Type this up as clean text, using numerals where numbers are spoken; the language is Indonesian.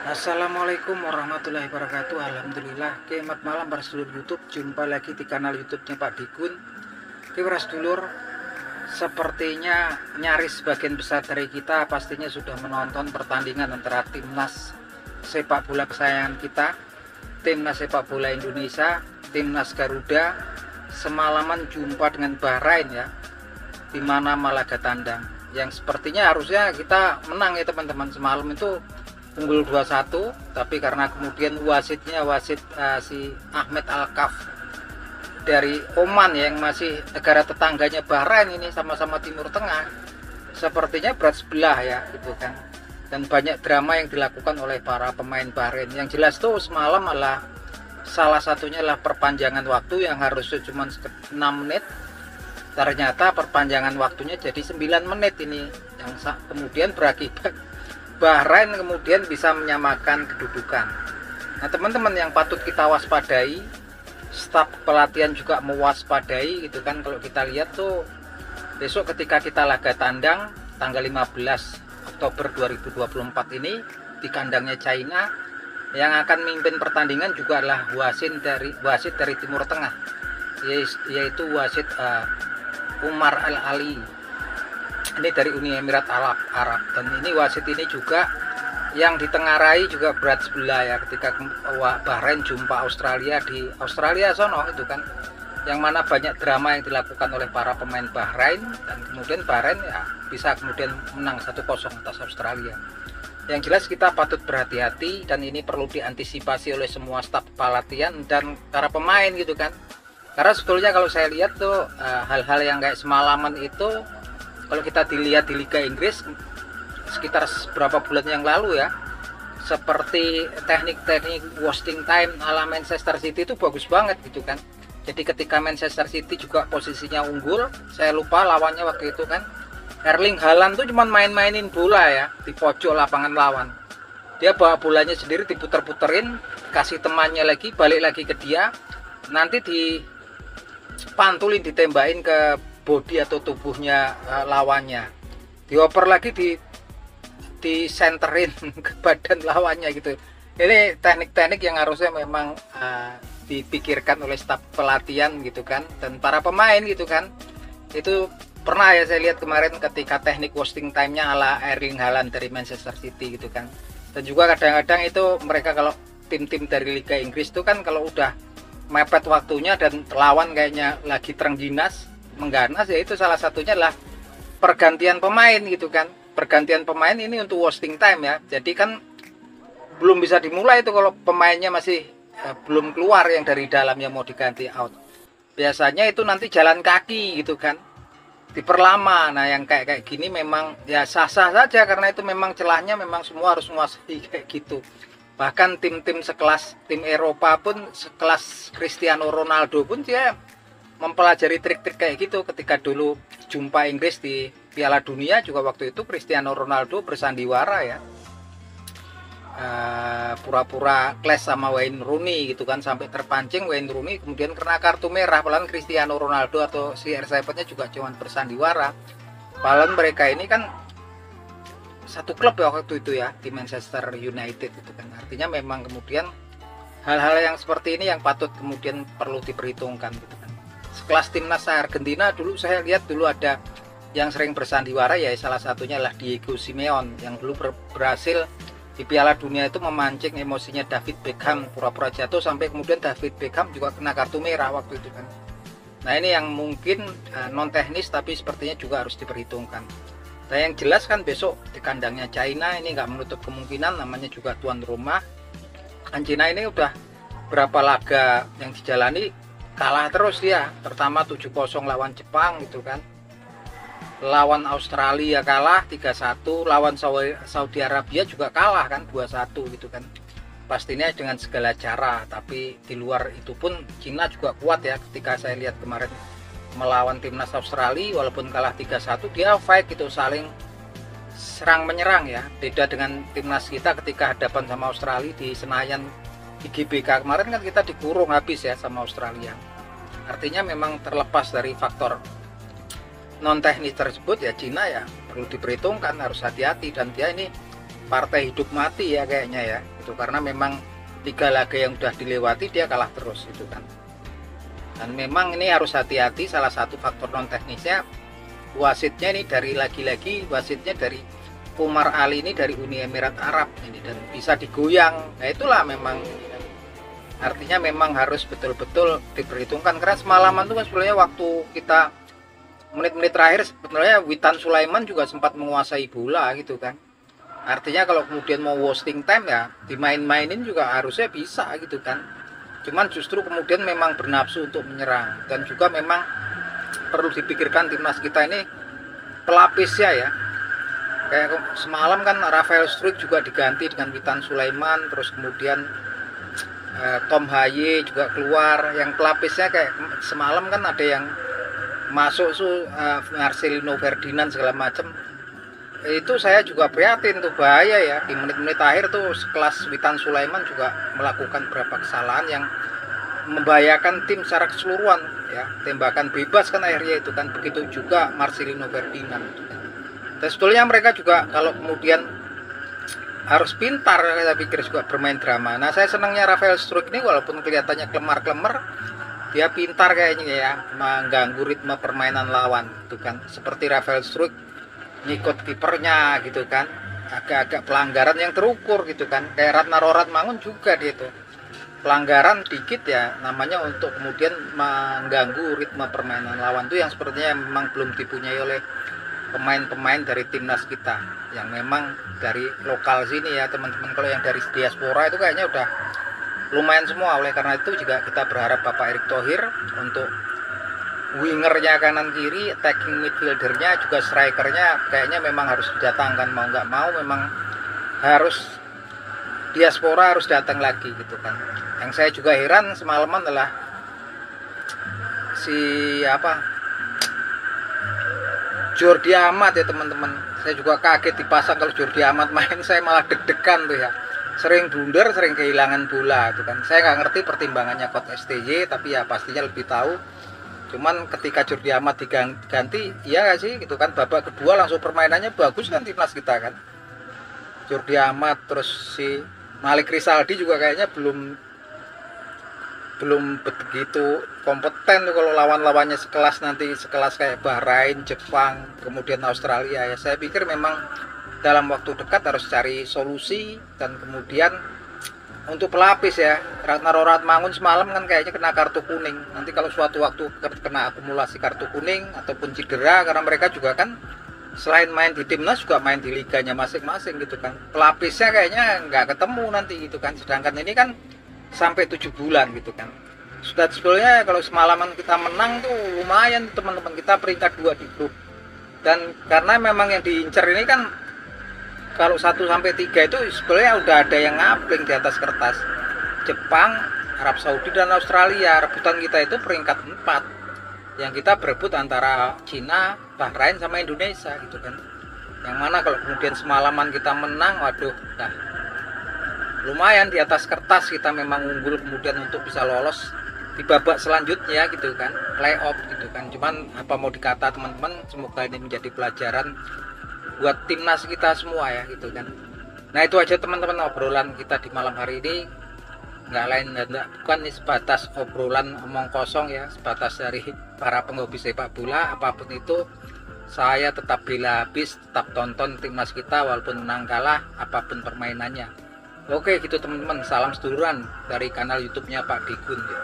Assalamualaikum warahmatullahi wabarakatuh. Alhamdulillah. Selamat malam para sedulur YouTube. Jumpa lagi di kanal YouTube-nya Pak Digun. Para sedulur, sepertinya nyaris sebagian besar dari kita pastinya sudah menonton pertandingan antara timnas sepak bola kesayangan kita, timnas sepak bola Indonesia, timnas Garuda. Semalaman jumpa dengan Bahrain ya, di mana Malaga tandang. Yang sepertinya harusnya kita menang ya teman-teman. Semalam itu unggul 2-1, tapi karena kemudian wasitnya si Ahmed Al-Kaf dari Oman ya, yang masih negara tetangganya Bahrain, ini sama-sama Timur Tengah, sepertinya berat sebelah ya gitu kan. Dan banyak drama yang dilakukan oleh para pemain Bahrain. Yang jelas tuh semalam adalah salah satunya adalah perpanjangan waktu yang harusnya cuma 6 menit, ternyata perpanjangan waktunya jadi 9 menit ini, yang kemudian berakibat Bahrain kemudian bisa menyamakan kedudukan. Nah teman-teman, yang patut kita waspadai, staf pelatihan juga mewaspadai gitu kan. Kalau kita lihat tuh besok ketika kita laga tandang tanggal 15 Oktober 2024 ini di kandangnya China, yang akan memimpin pertandingan juga adalah wasit dari Timur Tengah, yaitu wasit Umar Al-Ali. Ini dari Uni Emirat Arab. Dan ini wasit ini juga yang ditengarai juga berat sebelah ya, ketika Bahrain jumpa Australia di Australia sono itu kan, yang mana banyak drama yang dilakukan oleh para pemain Bahrain, dan kemudian Bahrain ya bisa kemudian menang 1-0 atas Australia. Yang jelas kita patut berhati-hati, dan ini perlu diantisipasi oleh semua staf pelatihan dan para pemain gitu kan. Karena sebetulnya kalau saya lihat tuh hal-hal yang kayak semalaman itu, kalau kita dilihat di Liga Inggris sekitar beberapa bulan yang lalu ya, seperti teknik-teknik wasting time ala Manchester City itu bagus banget gitu kan. Jadi ketika Manchester City juga posisinya unggul, saya lupa lawannya waktu itu kan, Erling Haaland tuh cuma main-mainin bola ya di pojok lapangan lawan. Dia bawa bolanya sendiri, diputer-puterin, kasih temannya lagi, balik lagi ke dia, nanti dipantulin, ditembakin ke body atau tubuhnya lawannya, dioper lagi, disenterin ke badan lawannya gitu. Ini teknik-teknik yang harusnya memang dipikirkan oleh staf pelatihan gitu kan, dan para pemain gitu kan. Itu pernah ya saya lihat kemarin ketika teknik wasting time-nya ala Erling Haaland dari Manchester City gitu kan. Dan juga kadang-kadang itu mereka, kalau tim-tim dari Liga Inggris itu kan, kalau udah mepet waktunya dan lawan kayaknya lagi terengginas mengganas, ya itu salah satunya adalah pergantian pemain gitu kan. Pergantian pemain ini untuk wasting time ya, jadi kan belum bisa dimulai itu kalau pemainnya masih belum keluar yang dari dalam yang mau diganti out. Biasanya itu nanti jalan kaki gitu kan, diperlama. Nah yang kayak gini memang ya sah-sah saja, karena itu memang celahnya memang semua harus menguasai kayak gitu. Bahkan tim-tim sekelas tim Eropa pun, sekelas Cristiano Ronaldo pun dia mempelajari trik-trik kayak gitu. Ketika dulu jumpa Inggris di Piala Dunia juga, waktu itu Cristiano Ronaldo bersandiwara ya, pura-pura clash sama Wayne Rooney gitu kan, sampai terpancing Wayne Rooney kemudian kena kartu merah. Padahal Cristiano Ronaldo atau CR7-nya juga cuma bersandiwara. Padahal mereka ini kan satu klub ya waktu itu ya, di Manchester United gitu kan. Artinya memang kemudian hal-hal yang seperti ini yang patut kemudian perlu diperhitungkan gitu kan. Sekelas timnas Argentina dulu saya lihat dulu ada yang sering bersandiwara ya, salah satunya adalah Diego Simeone, yang dulu berhasil di Piala Dunia itu memancing emosinya David Beckham, pura-pura jatuh sampai kemudian David Beckham juga kena kartu merah waktu itu kan. Nah ini yang mungkin non teknis tapi sepertinya juga harus diperhitungkan. Nah yang jelas kan besok di kandangnya China, ini nggak menutup kemungkinan, namanya juga tuan rumah kan. China ini udah berapa laga yang dijalani kalah terus dia. Pertama 7-0 lawan Jepang gitu kan, lawan Australia kalah 3-1, lawan Saudi Arabia juga kalah kan 2-1 gitu kan. Pastinya dengan segala cara, tapi di luar itu pun Cina juga kuat ya. Ketika saya lihat kemarin melawan timnas Australia, walaupun kalah 3-1, dia fight gitu, saling serang menyerang ya. Beda dengan timnas kita ketika hadapan sama Australia di Senayan di GBK kemarin kan, kita dikurung habis ya sama Australia. Artinya memang terlepas dari faktor non teknis tersebut ya, Cina ya perlu diperhitungkan, harus hati-hati. Dan dia ini partai hidup mati ya kayaknya ya, itu karena memang 3 laga yang udah dilewati dia kalah terus itu kan. Dan memang ini harus hati-hati, salah satu faktor non teknisnya wasitnya ini dari lagi-lagi wasitnya dari Umar Ali ini dari Uni Emirat Arab ini, dan bisa digoyang. Nah itulah memang artinya memang harus betul-betul diperhitungkan, karena semalaman itu kan sebenarnya waktu kita menit-menit terakhir sebenarnya Witan Sulaiman juga sempat menguasai bola gitu kan. Artinya kalau kemudian mau wasting time ya dimain-mainin juga harusnya bisa gitu kan. Cuman justru kemudian memang bernafsu untuk menyerang, dan juga memang perlu dipikirkan timnas kita ini pelapisnya ya. Kayak semalam kan Rafael Struijk juga diganti dengan Witan Sulaiman, terus kemudian Tom Haye juga keluar. Yang pelapisnya kayak semalam kan ada yang masuk Marcelino Ferdinand segala macam. Itu saya juga prihatin tuh, bahaya ya, di menit-menit akhir tuh sekelas Witan Sulaiman juga melakukan beberapa kesalahan yang membahayakan tim secara keseluruhan ya. Tembakan bebas kan akhirnya itu kan, begitu juga Marcelino Ferdinand itu kan. Dan sebetulnya mereka juga kalau kemudian harus pintar, saya pikir juga bermain drama. Nah saya senangnya Rafael Struijk ini walaupun kelihatannya klemar-klemar, dia pintar kayaknya ya mengganggu ritme permainan lawan itu kan. Seperti Rafael Struijk ngikut kipernya gitu kan, agak-agak pelanggaran yang terukur gitu kan. Kayak Ratna Roratmangun juga dia itu pelanggaran dikit ya namanya untuk kemudian mengganggu ritme permainan lawan, itu yang sepertinya memang belum dipunyai oleh pemain-pemain dari timnas kita yang memang dari lokal sini ya teman-teman. Kalau yang dari diaspora itu kayaknya udah lumayan semua. Oleh karena itu juga kita berharap Bapak Erick Thohir untuk wingernya kanan kiri, attacking midfieldernya juga strikernya kayaknya memang harus didatangkan, mau nggak mau memang harus diaspora harus datang lagi gitu kan. Yang saya juga heran semalaman adalah si Jordi Amat ya teman-teman. Saya juga kaget dipasang. Kalau Jordi Amat main saya malah deg-degan tuh ya, sering blunder, sering kehilangan bola itu kan. Saya nggak ngerti pertimbangannya coach STY, tapi ya pastinya lebih tahu. Cuman ketika Jordi Amat diganti, iya gak sih gitu kan, babak kedua langsung permainannya bagus kan timnas kita kan. Jordi Amat, terus si Malik Rizaldi juga kayaknya belum begitu kompeten tuh kalau lawan-lawannya sekelas kayak Bahrain, Jepang, kemudian Australia ya. Saya pikir memang dalam waktu dekat harus cari solusi, dan kemudian untuk pelapis ya. Ratna Roratmangun semalam kan kayaknya kena kartu kuning. Nanti kalau suatu waktu kena akumulasi kartu kuning ataupun cedera, karena mereka juga kan selain main di timnas juga main di liganya masing-masing gitu kan. Pelapisnya kayaknya nggak ketemu nanti gitu kan. Sedangkan ini kan sampai 7 bulan gitu kan. Sudah sebetulnya kalau semalaman kita menang tuh lumayan teman-teman, kita peringkat 2 di grup. Dan karena memang yang diincar ini kan kalau 1 sampai 3 itu sebenarnya udah ada yang ngapling di atas kertas. Jepang, Arab Saudi dan Australia. Rebutan kita itu peringkat 4. Yang kita berebut antara Cina, Bahrain sama Indonesia gitu kan. Yang mana kalau kemudian semalaman kita menang, waduh, nah lumayan di atas kertas kita memang unggul kemudian untuk bisa lolos di babak selanjutnya gitu kan, playoff gitu kan. Cuman apa mau dikata teman-teman, semoga ini menjadi pelajaran buat timnas kita semua ya gitu kan. Nah itu aja teman-teman obrolan kita di malam hari ini, nggak lain dan bukan ini sebatas obrolan omong kosong ya, sebatas dari para penghobi sepak bola. Apapun itu saya tetap bela habis, tetap tonton timnas kita walaupun menang kalah apapun permainannya. Oke gitu teman-teman, salam seduluran dari kanal YouTube-nya Pak Digun ya.